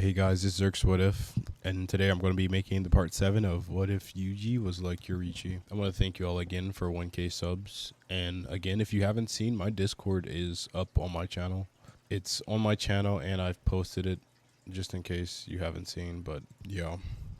Hey guys, it's Zerk's What If, and today I'm going to be making the part 7 of What If Yuji Was Like Yoriichi. I want to thank you all again for 1k subs, and again, if you haven't seen, my Discord is up on my channel. It's on my channel and I've posted it just in case you haven't seen, but yeah.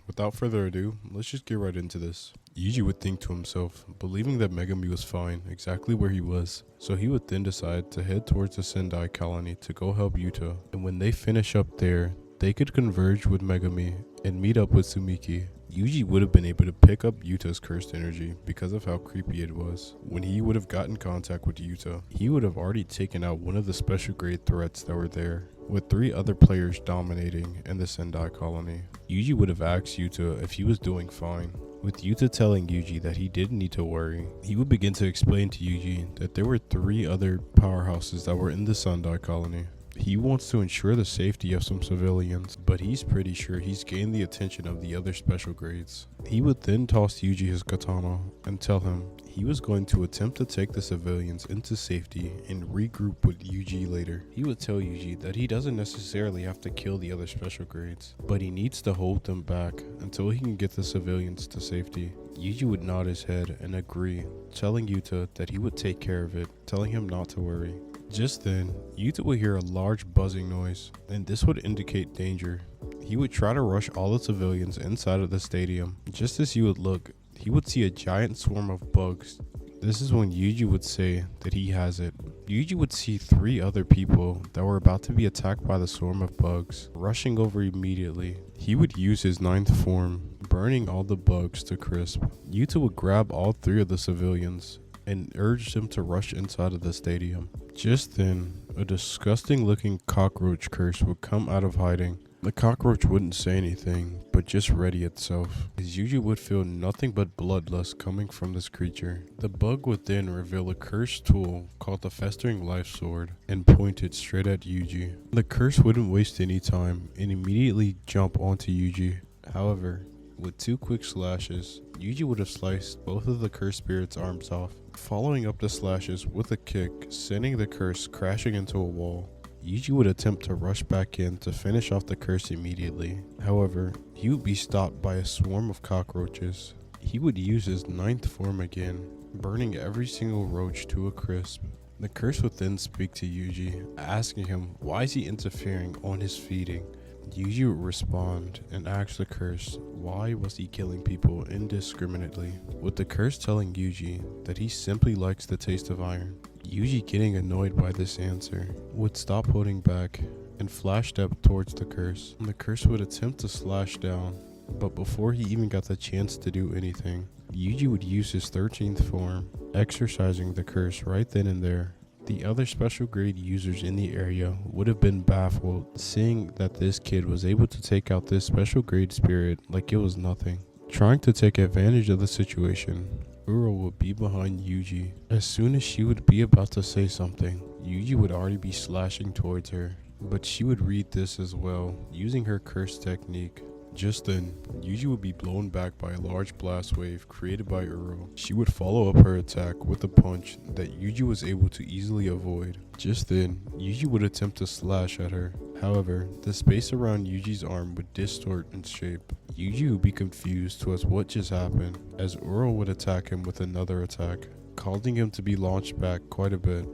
Without further ado, let's just get right into this. Yuji would think to himself, believing that Megumi was fine, exactly where he was. So he would then decide to head towards the Sendai colony to go help Yuta, and when they finish up there, they could converge with Megumi and meet up with Sumiki. Yuji would have been able to pick up Yuta's cursed energy because of how creepy it was. When he would have gotten contact with Yuta, he would have already taken out one of the special grade threats that were there, with 3 other players dominating in the Sendai colony. Yuji would have asked Yuta if he was doing fine. With Yuta telling Yuji that he didn't need to worry, he would begin to explain to Yuji that there were 3 other powerhouses that were in the Sendai colony. He wants to ensure the safety of some civilians, but he's pretty sure he's gained the attention of the other special grades. He would then toss Yuji his katana and tell him he was going to attempt to take the civilians into safety and regroup with Yuji later. He would tell Yuji that he doesn't necessarily have to kill the other special grades, but he needs to hold them back until he can get the civilians to safety. Yuji would nod his head and agree, telling Yuta that he would take care of it, telling him not to worry. Just then, Yuta would hear a large buzzing noise, and this would indicate danger. He would try to rush all the civilians inside of the stadium. Just as he would look, he would see a giant swarm of bugs. This is when Yuji would say that he has it. Yuji would see 3 other people that were about to be attacked by the swarm of bugs, rushing over immediately. He would use his 9th form, burning all the bugs to crisp. Yuta would grab all 3 of the civilians and urged them to rush inside of the stadium. Just then, a disgusting looking cockroach curse would come out of hiding. The cockroach wouldn't say anything, but just ready itself, as Yuji would feel nothing but bloodlust coming from this creature. The bug would then reveal a cursed tool called the Festering Life Sword and point it straight at Yuji. The curse wouldn't waste any time and immediately jump onto Yuji. However, with 2 quick slashes, Yuji would have sliced both of the cursed spirit's arms off, following up the slashes with a kick, sending the curse crashing into a wall. Yuji would attempt to rush back in to finish off the curse immediately. However, he would be stopped by a swarm of cockroaches. He would use his 9th form again, burning every single roach to a crisp. The curse would then speak to Yuji, asking him why is he interfering on his feeding. Yuji would respond and ask the curse why was he killing people indiscriminately, with the curse telling Yuji that he simply likes the taste of iron. Yuji, getting annoyed by this answer, would stop holding back and flash step towards the curse. The curse would attempt to slash down, but before he even got the chance to do anything, Yuji would use his 13th form, exercising the curse right then and there. The other special grade users in the area would have been baffled, seeing that this kid was able to take out this special grade spirit like it was nothing. Trying to take advantage of the situation, Uro would be behind Yuji. As soon as she would be about to say something, Yuji would already be slashing towards her, but she would read this as well, using her curse technique. Just then, Yuji would be blown back by a large blast wave created by Uro. She would follow up her attack with a punch that Yuji was able to easily avoid. Just then, Yuji would attempt to slash at her. However, the space around Yuji's arm would distort in shape. Yuji would be confused as what just happened, as Uro would attack him with another attack, causing him to be launched back quite a bit.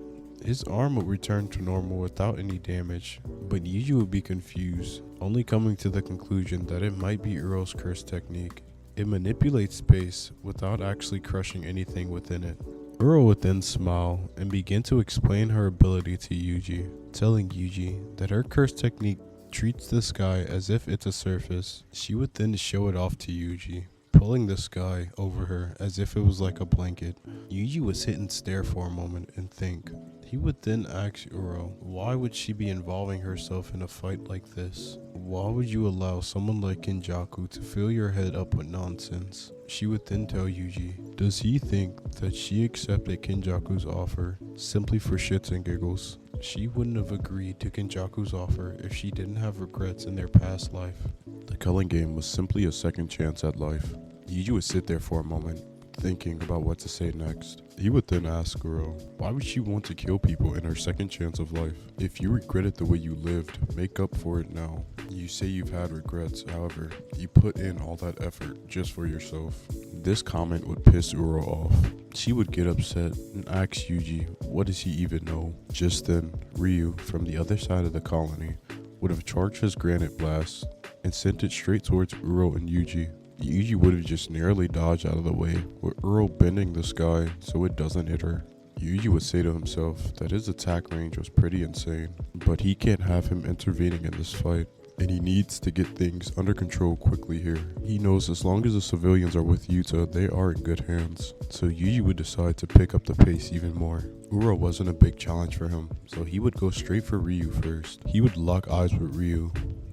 His arm would return to normal without any damage, but Yuji would be confused, only coming to the conclusion that it might be Uro's curse technique. It manipulates space without actually crushing anything within it. Uro would then smile and begin to explain her ability to Yuji, telling Yuji that her curse technique treats the sky as if it's a surface. She would then show it off to Yuji, pulling the sky over her as if it was like a blanket. Yuji would sit and stare for a moment and think. He would then ask Uro, why would she be involving herself in a fight like this? Why would you allow someone like Kenjaku to fill your head up with nonsense? She would then tell Yuji, does he think that she accepted Kenjaku's offer simply for shits and giggles? She wouldn't have agreed to Kenjaku's offer if she didn't have regrets in their past life. The culling game was simply a second chance at life. Yuji would sit there for a moment, thinking about what to say next. He would then ask Uro, why would she want to kill people in her second chance of life? If you regretted the way you lived, make up for it now. You say you've had regrets, however, you put in all that effort just for yourself. This comment would piss Uro off. She would get upset and ask Yuji, what does he even know? Just then, Ryu, from the other side of the colony, would have charged his granite blast and sent it straight towards Uro and Yuji. Yuji would have just narrowly dodged out of the way, with Uro bending the sky so it doesn't hit her. Yuji would say to himself that his attack range was pretty insane, but he can't have him intervening in this fight, and he needs to get things under control quickly here. He knows as long as the civilians are with Yuta, they are in good hands, so Yuji would decide to pick up the pace even more. Uro wasn't a big challenge for him, so he would go straight for Ryu first. He would lock eyes with Ryu,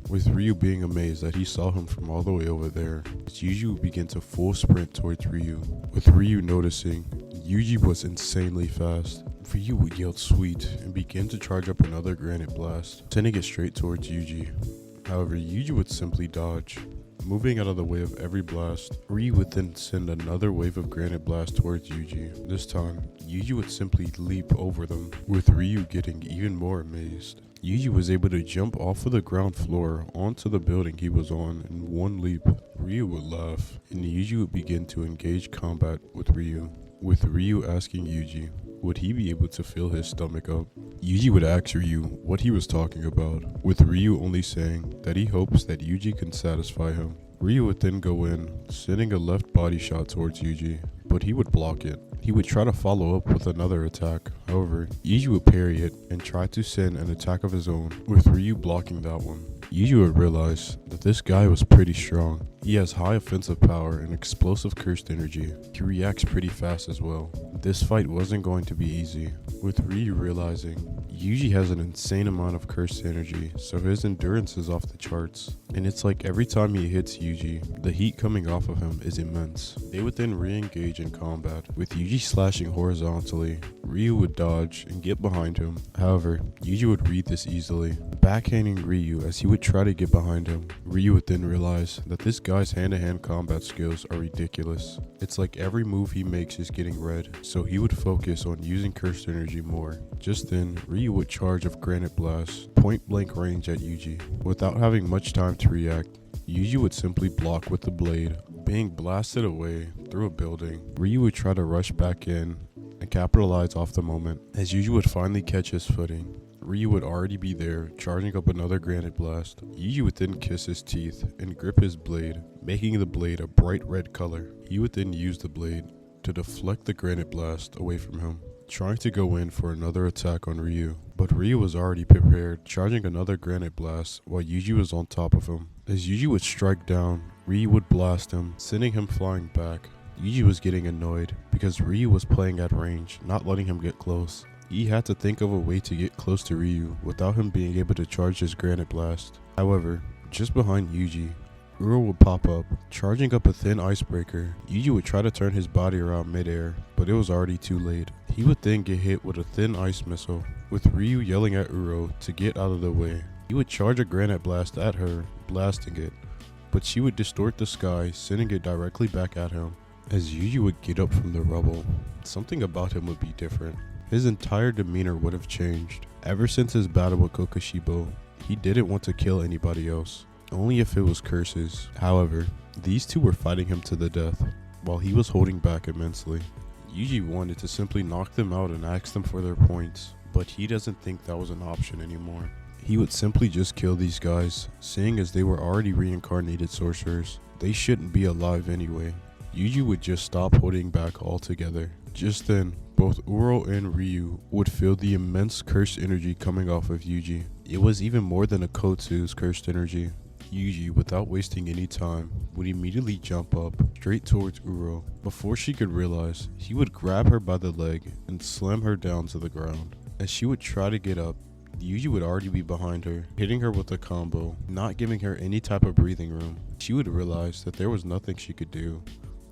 with Ryu being amazed that he saw him from all the way over there. Yuji would begin to full sprint towards Ryu, with Ryu noticing Yuji was insanely fast. Ryu would yell sweet and begin to charge up another granite blast, sending it straight towards Yuji. However, Yuji would simply dodge, moving out of the way of every blast. Ryu would then send another wave of granite blast towards Yuji. This time, Yuji would simply leap over them, with Ryu getting even more amazed. Yuji was able to jump off of the ground floor onto the building he was on in one leap. Ryu would laugh, and Yuji would begin to engage combat with Ryu asking Yuji, would he be able to fill his stomach up? Yuji would ask Ryu what he was talking about, with Ryu only saying that he hopes that Yuji can satisfy him. Ryu would then go in, sending a left body shot towards Yuji, but he would block it. He would try to follow up with another attack. However, Yuji would parry it and try to send an attack of his own, with Ryu blocking that one. Yuji would realize that this guy was pretty strong. He has high offensive power and explosive cursed energy. He reacts pretty fast as well. This fight wasn't going to be easy, with Ryu realizing Yuji has an insane amount of cursed energy, so his endurance is off the charts. And it's like every time he hits Yuji, the heat coming off of him is immense. They would then re-engage in combat, with Yuji slashing horizontally. Ryu would dodge and get behind him. However, Yuji would read this easily, backhanding Ryu as he would try to get behind him. Ryu would then realize that this guy's hand-to-hand combat skills are ridiculous. It's like every move he makes is getting read, so he would focus on using cursed energy more. Just then, Ryu would charge of granite blast, point blank range at Yuji. Without having much time to react, Yuji would simply block with the blade, being blasted away through a building. Ryu would try to rush back in and capitalize off the moment. As Yuji would finally catch his footing, Ryu would already be there, charging up another granite blast. Yuji would then kiss his teeth and grip his blade, making the blade a bright red color. He would then use the blade to deflect the granite blast away from him, trying to go in for another attack on Ryu. But Ryu was already prepared, charging another granite blast while Yuji was on top of him. As Yuji would strike down, Ryu would blast him, sending him flying back. Yuji was getting annoyed because Ryu was playing at range, not letting him get close. He had to think of a way to get close to Ryu without him being able to charge his granite blast. However, just behind Yuji, Uro would pop up, charging up a thin icebreaker. Yuji would try to turn his body around midair, but it was already too late. He would then get hit with a thin ice missile, with Ryu yelling at Uro to get out of the way. He would charge a granite blast at her, blasting it, but she would distort the sky, sending it directly back at him. As Yuji would get up from the rubble, something about him would be different. His entire demeanor would have changed. Ever since his battle with Kashimo, he didn't want to kill anybody else, only if it was curses. However, these two were fighting him to the death, while he was holding back immensely. Yuji wanted to simply knock them out and ask them for their points, but he doesn't think that was an option anymore. He would simply just kill these guys, seeing as they were already reincarnated sorcerers. They shouldn't be alive anyway. Yuji would just stop holding back altogether. Just then, both Uro and Ryu would feel the immense cursed energy coming off of Yuji. It was even more than a Kotsu's cursed energy. Yuji, without wasting any time, would immediately jump up straight towards Uro. Before she could realize, he would grab her by the leg and slam her down to the ground. As she would try to get up, Yuji would already be behind her, hitting her with a combo, not giving her any type of breathing room. She would realize that there was nothing she could do.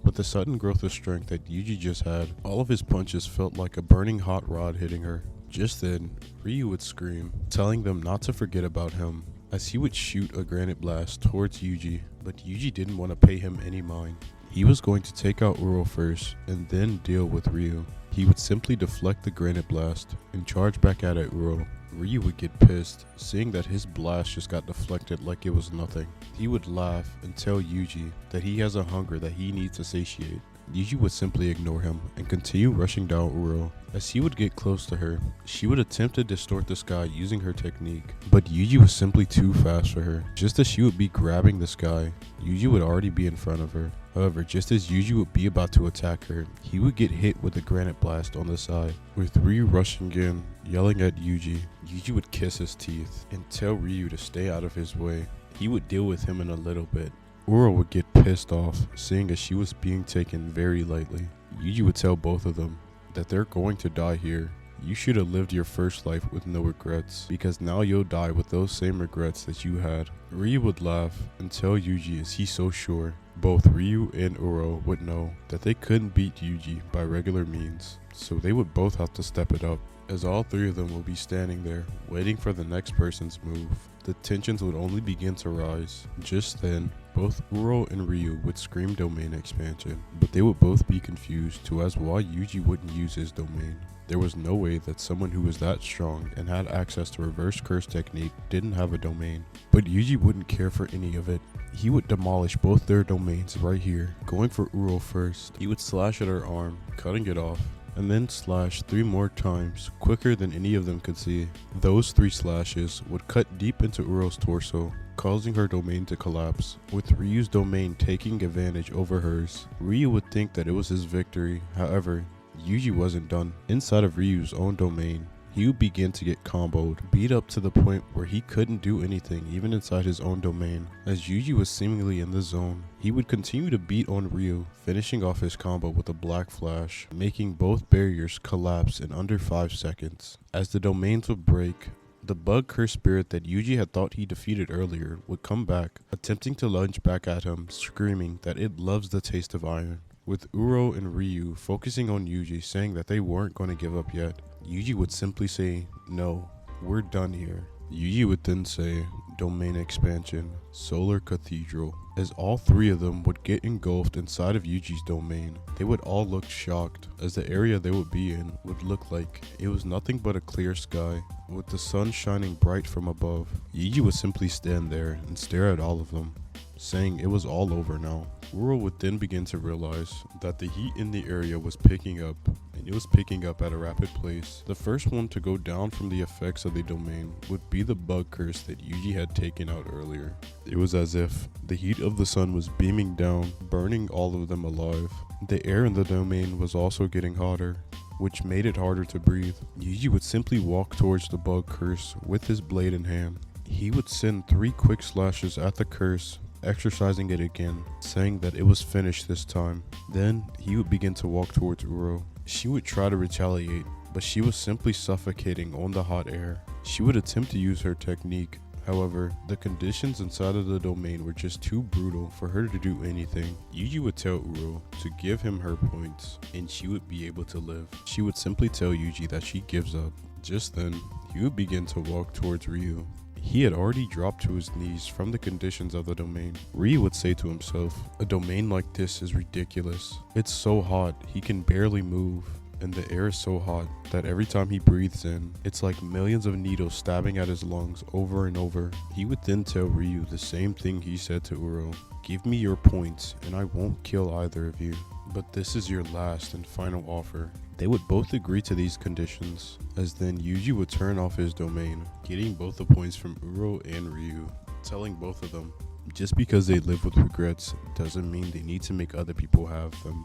With the sudden growth of strength that Yuji just had, all of his punches felt like a burning hot rod hitting her. Just then, Ryu would scream, telling them not to forget about him, as he would shoot a granite blast towards Yuji, but Yuji didn't want to pay him any mind. He was going to take out Uro first and then deal with Ryu. He would simply deflect the granite blast and charge back at Uro. Ryu would get pissed, seeing that his blast just got deflected like it was nothing. He would laugh and tell Yuji that he has a hunger that he needs to satiate. Yuji would simply ignore him and continue rushing down Uro. As he would get close to her, she would attempt to distort the sky using her technique, but Yuji was simply too fast for her. Just as she would be grabbing the sky, Yuji would already be in front of her. However, just as Yuji would be about to attack her, he would get hit with a granite blast on the side. With Ryu rushing in, yelling at Yuji, Yuji would kiss his teeth and tell Ryu to stay out of his way. He would deal with him in a little bit. Uro would get pissed off, seeing as she was being taken very lightly. Yuji would tell both of them that they're going to die here. You should have lived your first life with no regrets, because now you'll die with those same regrets that you had. Ryu would laugh and tell Yuji is he so sure. Both Ryu and Uro would know that they couldn't beat Yuji by regular means, so they would both have to step it up. As all three of them will be standing there, waiting for the next person's move, the tensions would only begin to rise. Just then, both Uro and Ryu would scream domain expansion, but they would both be confused to as why Yuji wouldn't use his domain. There was no way that someone who was that strong and had access to reverse curse technique didn't have a domain. But Yuji wouldn't care for any of it. He would demolish both their domains right here. Going for Uro first, he would slash at her arm, cutting it off, and then slash 3 more times, quicker than any of them could see. Those 3 slashes would cut deep into Uro's torso, causing her domain to collapse, with Ryu's domain taking advantage over hers. Ryu would think that it was his victory. However, Yuji wasn't done. Inside of Ryu's own domain, he would begin to get comboed, beat up to the point where he couldn't do anything even inside his own domain. As Yuji was seemingly in the zone, he would continue to beat on Ryu, finishing off his combo with a black flash, making both barriers collapse in under 5 seconds. As the domains would break, the bug curse spirit that Yuji had thought he defeated earlier would come back, attempting to lunge back at him, screaming that it loves the taste of iron. With Uro and Ryu focusing on Yuji, saying that they weren't going to give up yet, Yuji would simply say, "No, we're done here." Yuji would then say, "Domain expansion, Solar Cathedral." As all 3 of them would get engulfed inside of Yuji's domain, they would all look shocked, as the area they would be in would look like it was nothing but a clear sky, with the sun shining bright from above. Yuji would simply stand there and stare at all of them, saying it was all over now. Uro would then begin to realize that the heat in the area was picking up, and it was picking up at a rapid pace. The first one to go down from the effects of the domain would be the bug curse that Yuji had taken out earlier. It was as if the heat of the sun was beaming down, burning all of them alive. The air in the domain was also getting hotter, which made it harder to breathe. Yuji would simply walk towards the bug curse with his blade in hand. He would send 3 quick slashes at the curse, exercising it again, saying that it was finished this time. Then he would begin to walk towards Uro. She would try to retaliate, but she was simply suffocating on the hot air. She would attempt to use her technique. However, the conditions inside of the domain were just too brutal for her to do anything. Yuji would tell Uro to give him her points, and she would be able to live. She would simply tell Yuji that she gives up. Just then, he would begin to walk towards Ryu. He had already dropped to his knees from the conditions of the domain. Ryu would say to himself, "A domain like this is ridiculous. It's so hot, he can barely move. And the air is so hot that every time he breathes in, it's like millions of needles stabbing at his lungs over and over." He would then tell Ryu the same thing he said to Uro. "Give me your points and I won't kill either of you. But this is your last and final offer." They would both agree to these conditions, as then Yuji would turn off his domain, getting both the points from Uro and Ryu, telling both of them, just because they live with regrets doesn't mean they need to make other people have them.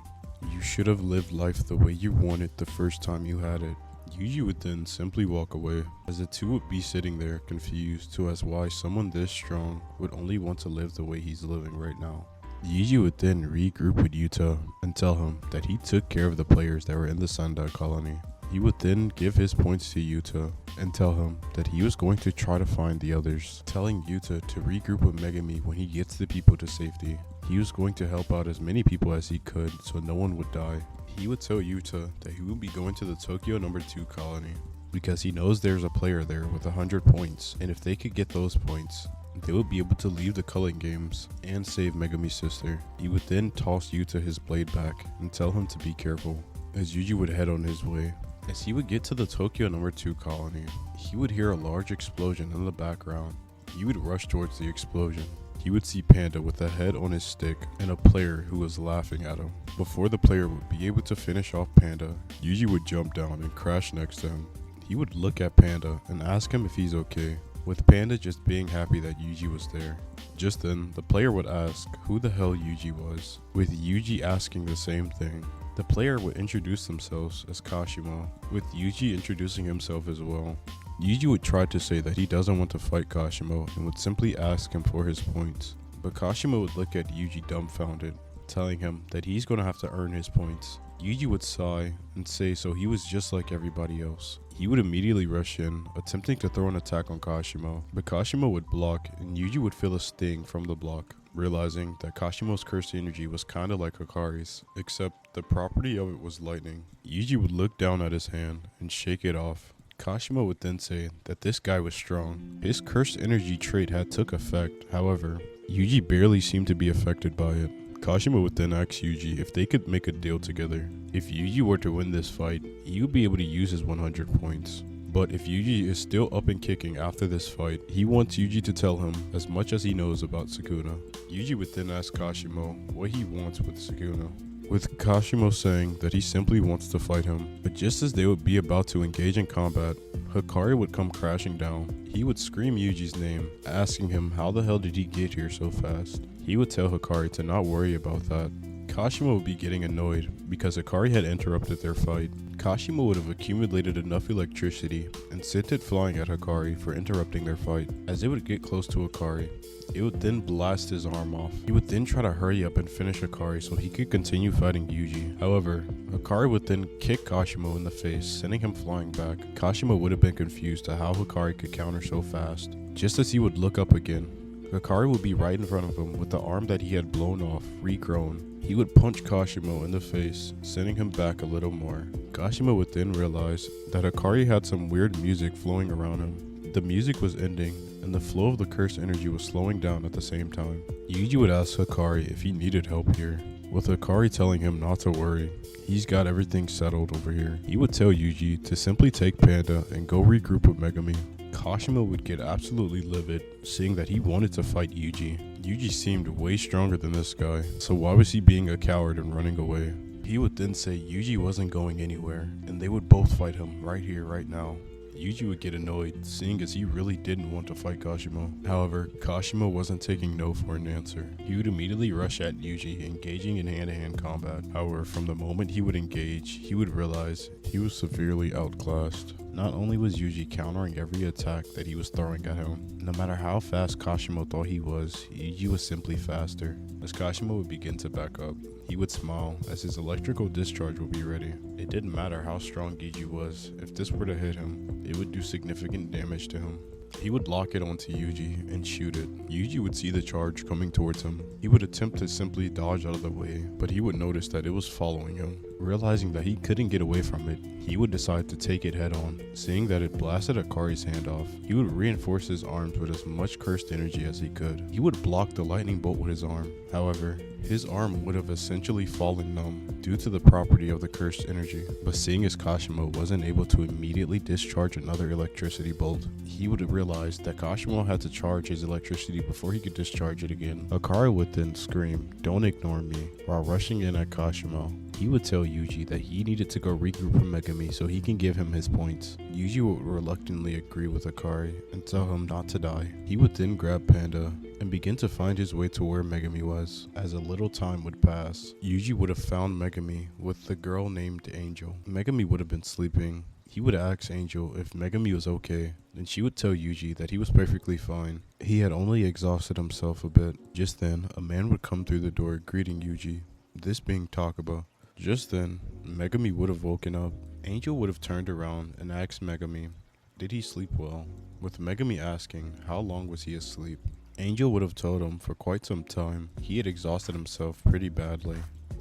You should have lived life the way you wanted the first time you had it. Yuji would then simply walk away, as the 2 would be sitting there confused to as why someone this strong would only want to live the way he's living right now. Yuji would then regroup with Yuta and tell him that he took care of the players that were in the Sendai colony. He would then give his points to Yuta and tell him that he was going to try to find the others, telling Yuta to regroup with Megumi when he gets the people to safety. He was going to help out as many people as he could so no one would die. He would tell Yuta that he would be going to the Tokyo No. 2 colony, because he knows there's a player there with 100 points, and if they could get those points, they would be able to leave the culling games and save Megumi's sister. He would then toss Yuta his blade back and tell him to be careful as Yuji would head on his way. As he would get to the Tokyo No. 2 colony, he would hear a large explosion in the background. He would rush towards the explosion. He would see Panda with a head on his stick and a player who was laughing at him. Before the player would be able to finish off Panda, Yuji would jump down and crash next to him. He would look at Panda and ask him if he's okay, with Panda just being happy that Yuji was there. Just then, the player would ask who the hell Yuji was, with Yuji asking the same thing. The player would introduce themselves as Kashimo, with Yuji introducing himself as well. Yuji would try to say that he doesn't want to fight Kashimo and would simply ask him for his points. But Kashimo would look at Yuji dumbfounded, telling him that he's going to have to earn his points. Yuji would sigh and say so he was just like everybody else. He would immediately rush in, attempting to throw an attack on Kashimo, but Kashimo would block and Yuji would feel a sting from the block, realizing that Kashimo's cursed energy was kinda like Hikari's, except the property of it was lightning. Yuji would look down at his hand and shake it off. Kashimo would then say that this guy was strong. His cursed energy trait had took effect, however, Yuji barely seemed to be affected by it. Kashimo would then ask Yuji if they could make a deal together. If Yuji were to win this fight, he would be able to use his 100 points. But if Yuji is still up and kicking after this fight, he wants Yuji to tell him as much as he knows about Sukuna. Yuji would then ask Kashimo what he wants with Sukuna, with Kashimo saying that he simply wants to fight him. But just as they would be about to engage in combat, Hikari would come crashing down. He would scream Yuji's name, asking him how the hell did he get here so fast. He would tell Hikari to not worry about that. Kashimo would be getting annoyed because Hikari had interrupted their fight. Kashimo would have accumulated enough electricity and sent it flying at Hikari for interrupting their fight. As it would get close to Hikari, it would then blast his arm off. He would then try to hurry up and finish Hikari so he could continue fighting Yuji. However, Hikari would then kick Kashimo in the face, sending him flying back. Kashimo would have been confused at how Hikari could counter so fast. Just as he would look up again, Hikari would be right in front of him with the arm that he had blown off, regrown. He would punch Kashimo in the face, sending him back a little more. Kashimo would then realize that Hikari had some weird music flowing around him. The music was ending, and the flow of the cursed energy was slowing down at the same time. Yuji would ask Hikari if he needed help here, with Hikari telling him not to worry. He's got everything settled over here. He would tell Yuji to simply take Panda and go regroup with Megumi. Kashimo would get absolutely livid, seeing that he wanted to fight Yuji. Yuji seemed way stronger than this guy, so why was he being a coward and running away? He would then say Yuji wasn't going anywhere, and they would both fight him right here, right now. Yuji would get annoyed, seeing as he really didn't want to fight Kashimo. However, Kashimo wasn't taking no for an answer. He would immediately rush at Yuji, engaging in hand-to-hand combat. However, from the moment he would engage, he would realize he was severely outclassed. Not only was Yuji countering every attack that he was throwing at him, no matter how fast Kashimo thought he was, Yuji was simply faster. As Kashimo would begin to back up, he would smile as his electrical discharge would be ready. It didn't matter how strong Yuji was, if this were to hit him, it would do significant damage to him. He would lock it onto Yuji and shoot it. Yuji would see the charge coming towards him. He would attempt to simply dodge out of the way, but he would notice that it was following him. Realizing that he couldn't get away from it, he would decide to take it head on. Seeing that it blasted Hikari's hand off, he would reinforce his arms with as much cursed energy as he could. He would block the lightning bolt with his arm. However, his arm would have essentially fallen numb due to the property of the cursed energy. But seeing as Kashimo wasn't able to immediately discharge another electricity bolt, he would realize that Kashimo had to charge his electricity before he could discharge it again. Hikari would then scream, "Don't ignore me," while rushing in at Kashimo. He would tell Yuji that he needed to go regroup with Megumi so he can give him his points. Yuji would reluctantly agree with Hikari and tell him not to die. He would then grab Panda and begin to find his way to where Megumi was. As a little time would pass, Yuji would have found Megumi with the girl named Angel. Megumi would have been sleeping. He would ask Angel if Megumi was okay, and she would tell Yuji that he was perfectly fine. He had only exhausted himself a bit. Just then, a man would come through the door greeting Yuji, this being Takaba. Just then, Megumi would have woken up. Angel would have turned around and asked Megumi, did he sleep well? With Megumi asking how long was he asleep, Angel would have told him for quite some time he had exhausted himself pretty badly.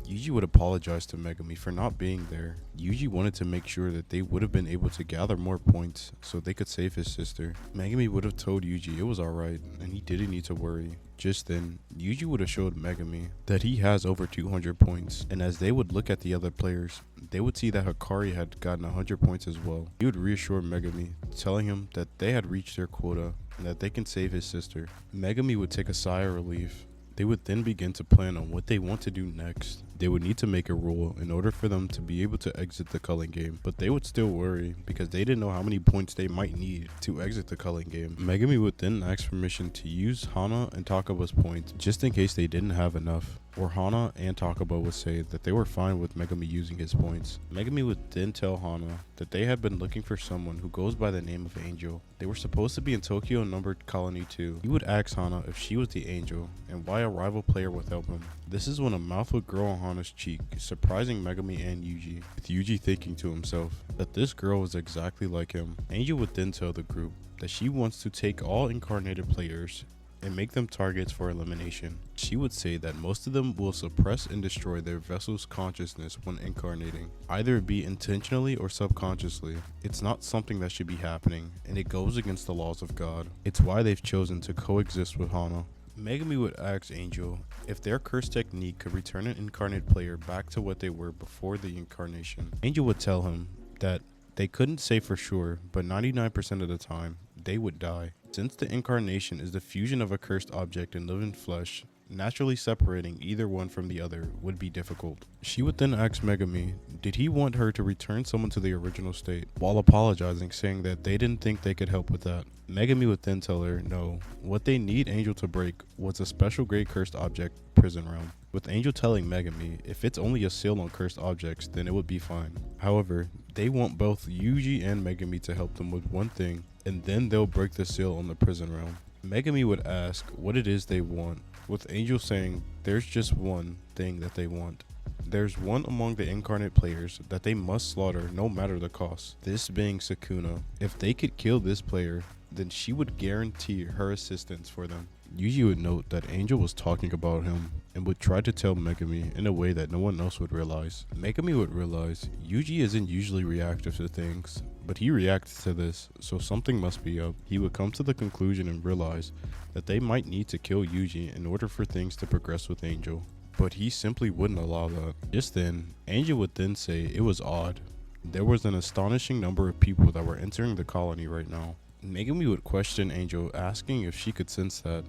Yuji would apologize to Megumi for not being there. Yuji wanted to make sure that they would have been able to gather more points so they could save his sister. Megumi would have told Yuji it was alright and he didn't need to worry. Just then, Yuji would have showed Megumi that he has over 200 points, and as they would look at the other players, they would see that Hikari had gotten 100 points as well. He would reassure Megumi, telling him that they had reached their quota and that they can save his sister. Megumi would take a sigh of relief. They would then begin to plan on what they want to do next. They would need to make a rule in order for them to be able to exit the culling game, but they would still worry because they didn't know how many points they might need to exit the culling game. Megumi would then ask permission to use Hana and Takaba's points just in case they didn't have enough, or Hana and Takaba would say that they were fine with Megumi using his points. Megumi would then tell Hana that they had been looking for someone who goes by the name of Angel. They were supposed to be in Tokyo numbered colony 2. He would ask Hana if she was the Angel and why a rival player would help him. This is when a mouth would grow on Hana's cheek, surprising Megumi and Yuji, with Yuji thinking to himself that this girl was exactly like him. Angel would then tell the group that she wants to take all incarnated players and make them targets for elimination. She would say that most of them will suppress and destroy their vessel's consciousness when incarnating, either it be intentionally or subconsciously. It's not something that should be happening, and it goes against the laws of God. It's why they've chosen to coexist with Hana. Megumi would ask Angel if their curse technique could return an incarnate player back to what they were before the incarnation. Angel would tell him that they couldn't say for sure, but 99% of the time, they would die. Since the incarnation is the fusion of a cursed object and living flesh, naturally separating either one from the other would be difficult. She would then ask Megumi, did he want her to return someone to the original state, while apologizing, saying that they didn't think they could help with that. Megumi would then tell her no, what they need Angel to break was a special grade cursed object prison realm, with Angel telling Megumi if it's only a seal on cursed objects then it would be fine. However, they want both Yuji and Megumi to help them with one thing, and then they'll break the seal on the prison realm. Megumi would ask what it is they want, with Angel saying there's just one thing that they want. There's one among the incarnate players that they must slaughter no matter the cost, this being Sukuna. If they could kill this player, then she would guarantee her assistance for them. Yuji would note that Angel was talking about him and would try to tell Megumi in a way that no one else would realize. Megumi would realize Yuji isn't usually reactive to things, but he reacts to this, so something must be up. He would come to the conclusion and realize that they might need to kill Yuji in order for things to progress with Angel, but he simply wouldn't allow that. Just then, Angel would then say it was odd. There was an astonishing number of people that were entering the colony right now. Megumi would question Angel, asking if she could sense that,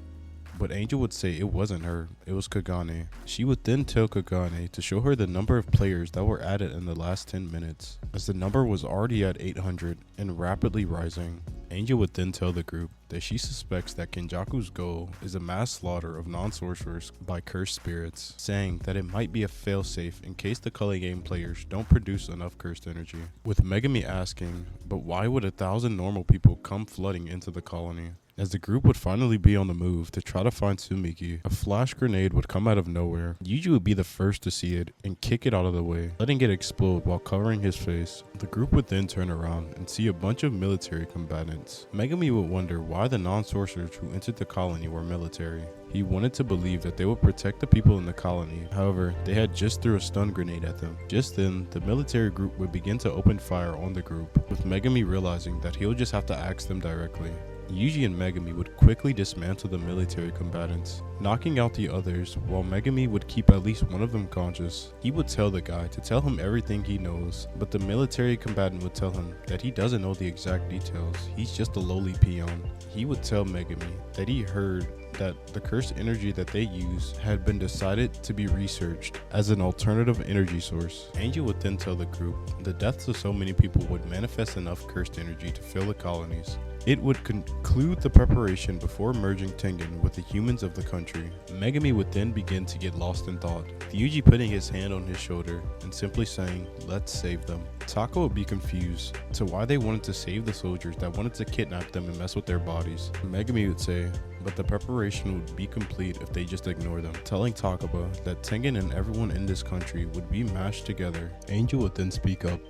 but Angel would say it wasn't her, it was Kagane. She would then tell Kagane to show her the number of players that were added in the last 10 minutes, as the number was already at 800 and rapidly rising. Angel would then tell the group that she suspects that Kenjaku's goal is a mass slaughter of non-sorcerers by cursed spirits, saying that it might be a failsafe in case the Culling Game players don't produce enough cursed energy. With Megumi asking, but why would 1,000 normal people come flooding into the colony? As the group would finally be on the move to try to find Sumiki, a flash grenade would come out of nowhere. Yuji would be the first to see it and kick it out of the way, letting it explode while covering his face. The group would then turn around and see a bunch of military combatants. Megumi would wonder why the non-sorcerers who entered the colony were military. He wanted to believe that they would protect the people in the colony, however, they had just threw a stun grenade at them. Just then, the military group would begin to open fire on the group, with Megumi realizing that he'll just have to ask them directly. Yuji and Megumi would quickly dismantle the military combatants, knocking out the others, while Megumi would keep at least one of them conscious. He would tell the guy to tell him everything he knows, but the military combatant would tell him that he doesn't know the exact details, he's just a lowly peon. He would tell Megumi that he heard that the cursed energy that they use had been decided to be researched as an alternative energy source. Angel would then tell the group the deaths of so many people would manifest enough cursed energy to fill the colonies. It would conclude the preparation before merging Tengen with the humans of the country. Megumi would then begin to get lost in thought, with Yuji putting his hand on his shoulder and simply saying, let's save them. Taka would be confused to why they wanted to save the soldiers that wanted to kidnap them and mess with their bodies. Megumi would say, but the preparation would be complete if they just ignore them, telling Takaba that Tengen and everyone in this country would be mashed together. Angel would then speak up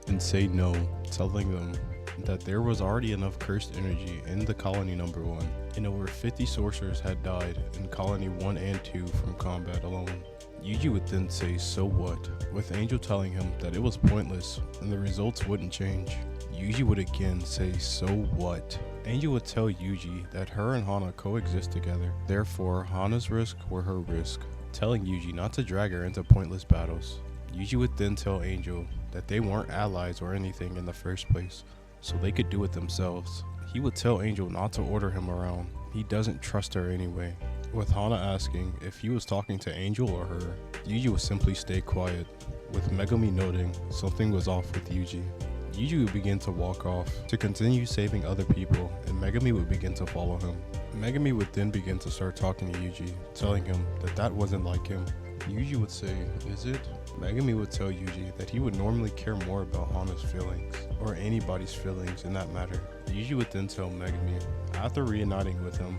and say no, telling them that there was already enough cursed energy in the colony number 1, and over 50 sorcerers had died in colony 1 and 2 from combat alone. Yuji would then say, "So what?" with Angel telling him that it was pointless and the results wouldn't change. Yuji would again say, "So what?" Angel would tell Yuji that her and Hana coexist together, therefore Hana's risk were her risk, telling Yuji not to drag her into pointless battles. Yuji would then tell Angel that they weren't allies or anything in the first place, so they could do it themselves. He would tell Angel not to order him around, he doesn't trust her anyway. With Hana asking if he was talking to Angel or her, Yuji would simply stay quiet, with Megumi noting something was off with Yuji. Yuji would begin to walk off to continue saving other people, and Megumi would begin to follow him. Megumi would then begin to start talking to Yuji, telling him that that wasn't like him. Yuji would say, "Is it?" Megumi would tell Yuji that he would normally care more about Hana's feelings, or anybody's feelings in that matter. Yuji would then tell Megumi, after reuniting with him,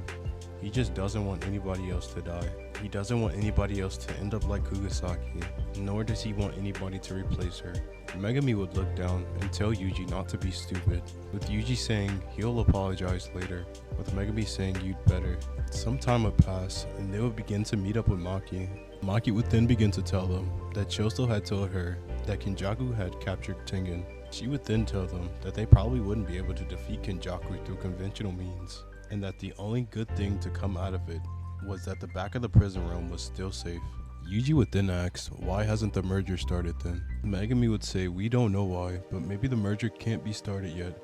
he just doesn't want anybody else to die. He doesn't want anybody else to end up like Kugisaki, nor does he want anybody to replace her. Megumi would look down and tell Yuji not to be stupid, with Yuji saying he'll apologize later, with Megumi saying you'd better. Some time would pass and they would begin to meet up with Maki. Maki would then begin to tell them that Chosto had told her that Kenjaku had captured Tengen. She would then tell them that they probably wouldn't be able to defeat Kenjaku through conventional means, and that the only good thing to come out of it was that the back of the prison room was still safe. Yuji would then ask, why hasn't the merger started then? Megumi would say, we don't know why, but maybe the merger can't be started yet,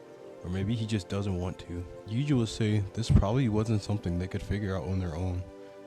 or maybe he just doesn't want to. Yuji would say, this probably wasn't something they could figure out on their own.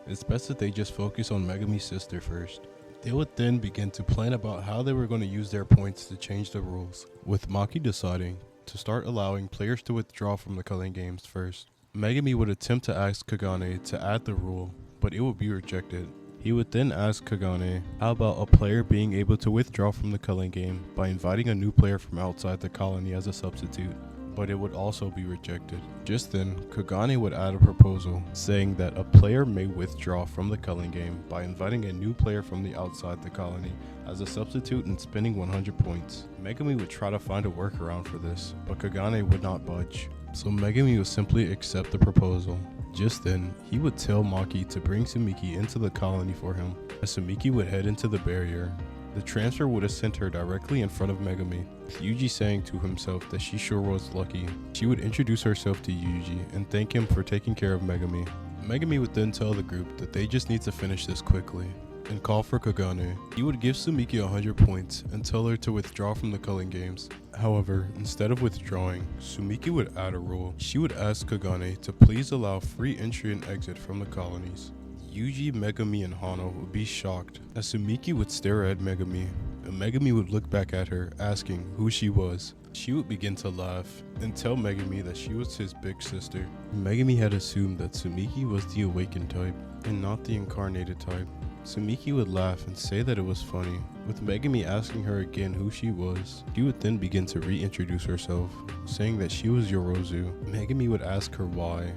It's best that they just focus on Megumi's sister first. They would then begin to plan about how they were going to use their points to change the rules, with Maki deciding to start allowing players to withdraw from the culling games first. Megumi would attempt to ask Kagane to add the rule, but it would be rejected. He would then ask Kagane how about a player being able to withdraw from the culling game by inviting a new player from outside the colony as a substitute, but it would also be rejected. Just then, Kagane would add a proposal saying that a player may withdraw from the culling game by inviting a new player from the outside the colony as a substitute and spending 100 points. Megumi would try to find a workaround for this, but Kagane would not budge, so Megumi would simply accept the proposal. Just then, he would tell Maki to bring Sumiki into the colony for him, as Sumiki would head into the barrier. The transfer would have sent her directly in front of Megumi, with Yuji saying to himself that she sure was lucky. She would introduce herself to Yuji and thank him for taking care of Megumi. Megumi would then tell the group that they just need to finish this quickly, and call for Kagane. He would give Sumiki 100 points and tell her to withdraw from the culling games. However, instead of withdrawing, Sumiki would add a rule. She would ask Kagane to please allow free entry and exit from the colonies. Yuji, Megumi, and Hana would be shocked as Sumiki would stare at Megumi, and Megumi would look back at her, asking who she was. She would begin to laugh and tell Megumi that she was his big sister. Megumi had assumed that Sumiki was the awakened type and not the incarnated type. Sumiki would laugh and say that it was funny. With Megumi asking her again who she was, she would then begin to reintroduce herself, saying that she was Yorozu. Megumi would ask her why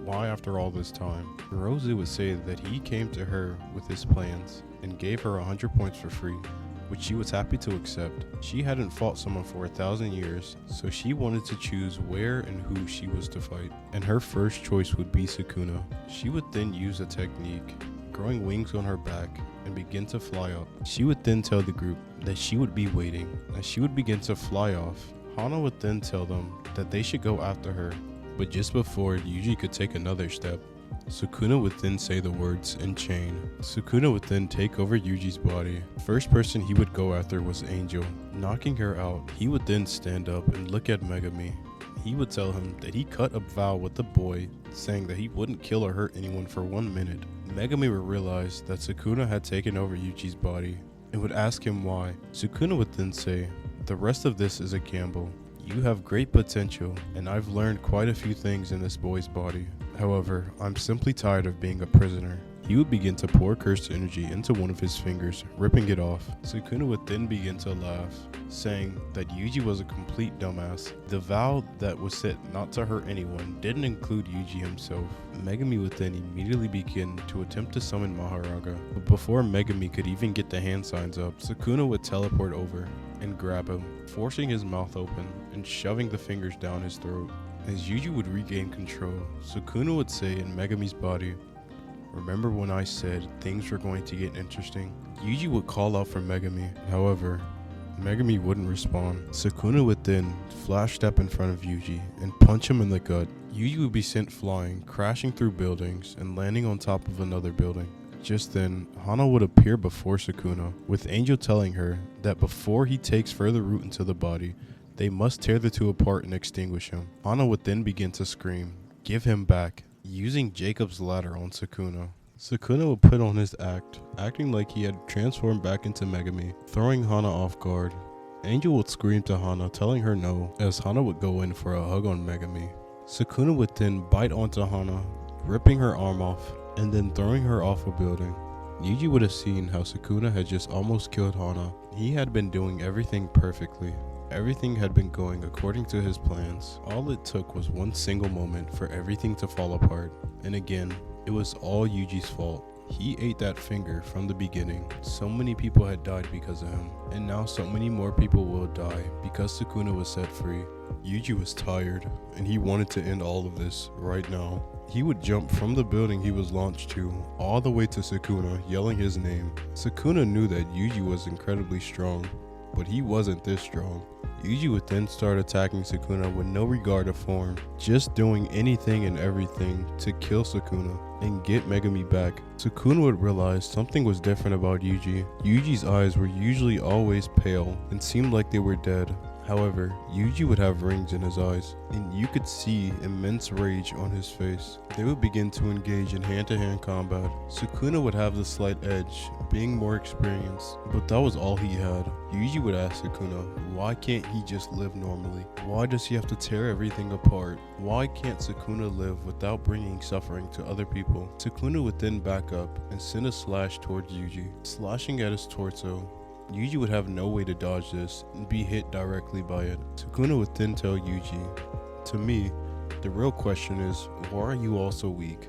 after all this time. Yorozu would say that he came to her with his plans and gave her 100 points for free, which she was happy to accept. She hadn't fought someone for 1,000 years, so she wanted to choose where and who she was to fight, and her first choice would be Sukuna. She would then use a technique, growing wings on her back, and begin to fly up. She would then tell the group that she would be waiting, as she would begin to fly off. Hana would then tell them that they should go after her, but just before Yuji could take another step, Sukuna would then say the words "Enchain." Sukuna would then take over Yuji's body. The first person he would go after was Angel. Knocking her out, he would then stand up and look at Megumi. He would tell him that he cut a vow with the boy, saying that he wouldn't kill or hurt anyone for 1 minute. Megumi would realize that Sukuna had taken over Yuji's body and would ask him why. Sukuna would then say, the rest of this is a gamble. You have great potential, and I've learned quite a few things in this boy's body. However, I'm simply tired of being a prisoner. He would begin to pour cursed energy into one of his fingers, ripping it off. Sukuna would then begin to laugh, saying that Yuji was a complete dumbass. The vow that was set not to hurt anyone didn't include Yuji himself. Megumi would then immediately begin to attempt to summon Maharaga. But before Megumi could even get the hand signs up, Sukuna would teleport over and grab him, forcing his mouth open and shoving the fingers down his throat. As Yuji would regain control, Sukuna would say in Megumi's body, remember when I said things were going to get interesting? Yuji would call out for Megumi. However, Megumi wouldn't respond. Sukuna would then flash step in front of Yuji and punch him in the gut. Yuji would be sent flying, crashing through buildings and landing on top of another building. Just then, Hana would appear before Sukuna, with Angel telling her that before he takes further root into the body, they must tear the two apart and extinguish him. Hana would then begin to scream, "Give him back," using Jacob's ladder on Sukuna. Sukuna would put on his act, acting like he had transformed back into Megumi, throwing Hana off guard. Angel would scream to Hana, telling her no, as Hana would go in for a hug on Megumi. Sukuna would then bite onto Hana, ripping her arm off, and then throwing her off a building. Yuji would have seen how Sukuna had just almost killed Hana. He had been doing everything perfectly. Everything had been going according to his plans. All it took was one single moment for everything to fall apart. And again, it was all Yuji's fault. He ate that finger from the beginning. So many people had died because of him. And now so many more people will die because Sukuna was set free. Yuji was tired, and he wanted to end all of this right now. He would jump from the building he was launched to, all the way to Sukuna, yelling his name. Sukuna knew that Yuji was incredibly strong, but he wasn't this strong. Yuji would then start attacking Sukuna with no regard of form, just doing anything and everything to kill Sukuna and get Megumi back. Sukuna would realize something was different about Yuji. Yuji's eyes were usually always pale and seemed like they were dead. However, Yuji would have rings in his eyes, and you could see immense rage on his face. They would begin to engage in hand-to-hand combat. Sukuna would have the slight edge, being more experienced, but that was all he had. Yuji would ask Sukuna, why can't he just live normally? Why does he have to tear everything apart? Why can't Sukuna live without bringing suffering to other people? Sukuna would then back up and send a slash towards Yuji, slashing at his torso. Yuji would have no way to dodge this and be hit directly by it. Sukuna would then tell Yuji, "To me, the real question is, why are you all so weak?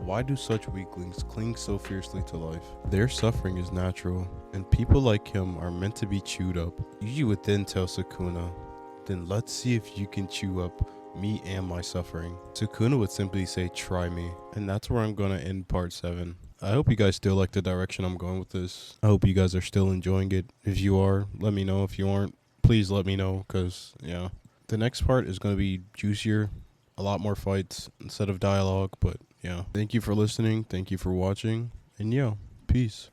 Why do such weaklings cling so fiercely to life? Their suffering is natural, and people like him are meant to be chewed up." Yuji would then tell Sukuna, "Then let's see if you can chew up me and my suffering." Sukuna would simply say, "Try me," and that's where I'm gonna end part 7. I hope you guys still like the direction I'm going with this. I hope you guys are still enjoying it. If you are, let me know. If you aren't, please let me know, because, yeah. The next part is going to be juicier, a lot more fights instead of dialogue, but, yeah. Thank you for listening. Thank you for watching, and, yeah, peace.